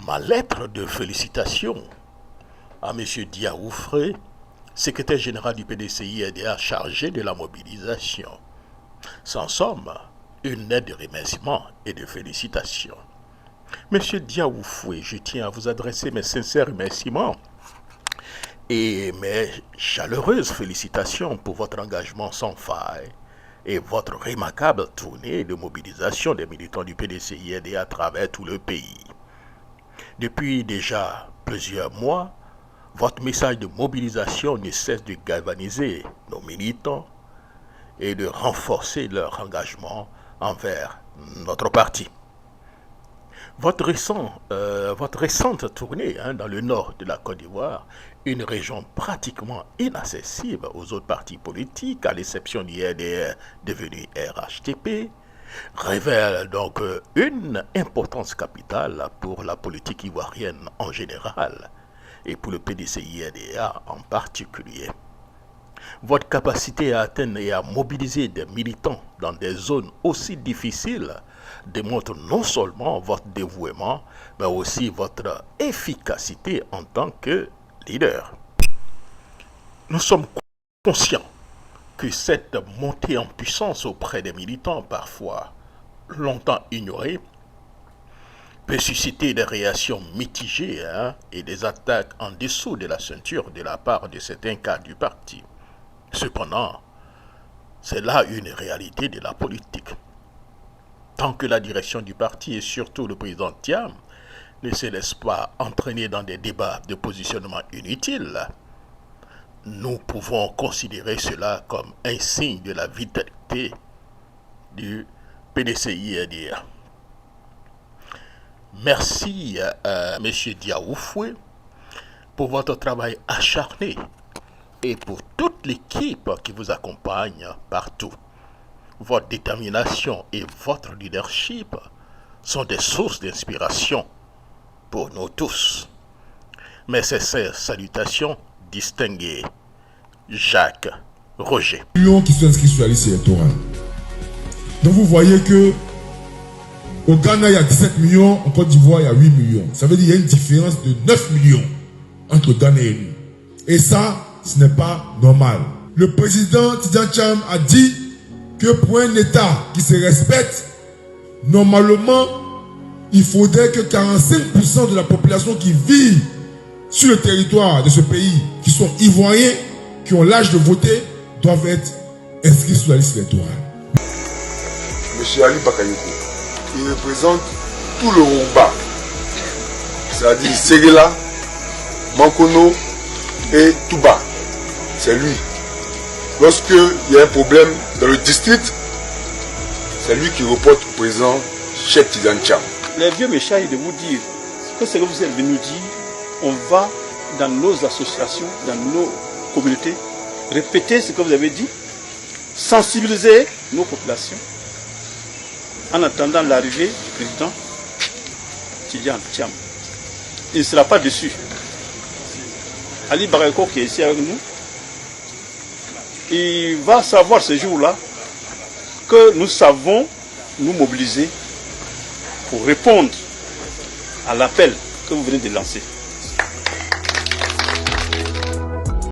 Ma lettre de félicitations à M. Diaoufré, secrétaire général du PDCI-EDA chargé de la mobilisation. Sans somme, une lettre de remerciement et de félicitations. Monsieur Diaoufré, je tiens à vous adresser mes sincères remerciements et mes chaleureuses félicitations pour votre engagement sans faille et votre remarquable tournée de mobilisation des militants du PDCI-EDA à travers tout le pays. Depuis déjà plusieurs mois, votre message de mobilisation ne cesse de galvaniser nos militants et de renforcer leur engagement envers notre parti. Votre récente tournée dans le nord de la Côte d'Ivoire, une région pratiquement inaccessible aux autres partis politiques, à l'exception du RDR devenu RHTP, révèle donc une importance capitale pour la politique ivoirienne en général et pour le PDCI-EDA en particulier. Votre capacité à atteindre et à mobiliser des militants dans des zones aussi difficiles démontre non seulement votre dévouement, mais aussi votre efficacité en tant que leader. Nous sommes conscients que cette montée en puissance auprès des militants, parfois longtemps ignorée, peut susciter des réactions mitigées et des attaques en dessous de la ceinture de la part de certains cadres du parti. Cependant, c'est là une réalité de la politique. Tant que la direction du parti et surtout le président Thiam ne se laisse pas entraîner dans des débats de positionnement inutiles, nous pouvons considérer cela comme un signe de la vitalité du PDCI-EDA. Merci à M. Diaoufré pour votre travail acharné et pour toute l'équipe qui vous accompagne partout. Votre détermination et votre leadership sont des sources d'inspiration pour nous tous. Mes sincères salutations, distingué Jacques Roger. Millions qui sont inscrits sur la liste électorale. Donc vous voyez que au Ghana, il y a 17 millions, en Côte d'Ivoire, il y a 8 millions. Ça veut dire qu'il y a une différence de 9 millions entre Ghana et nous. Et ça, ce n'est pas normal. Le président Tidjane Thiam a dit que pour un État qui se respecte, normalement, il faudrait que 45% de la population qui vit sur le territoire de ce pays, qui sont ivoiriens, qui ont l'âge de voter, doivent être inscrits sur la liste électorale. Monsieur Ali Bakayoko, il représente tout le Rumba, c'est-à-dire Séguéla, Mankono et Touba. C'est lui. Lorsqu'il y a un problème dans le district, c'est lui qui reporte au président Cheikh Tidjane Thiam. Les vieux m'échaillent de vous dire que ce que vous êtes venu nous dire, on va dans nos associations, dans nos communautés, répéter ce que vous avez dit, sensibiliser nos populations en attendant l'arrivée du président Tidjane Thiam. Il ne sera pas déçu. Ali Bakayoko qui est ici avec nous, il va savoir ce jour-là que nous savons nous mobiliser pour répondre à l'appel que vous venez de lancer.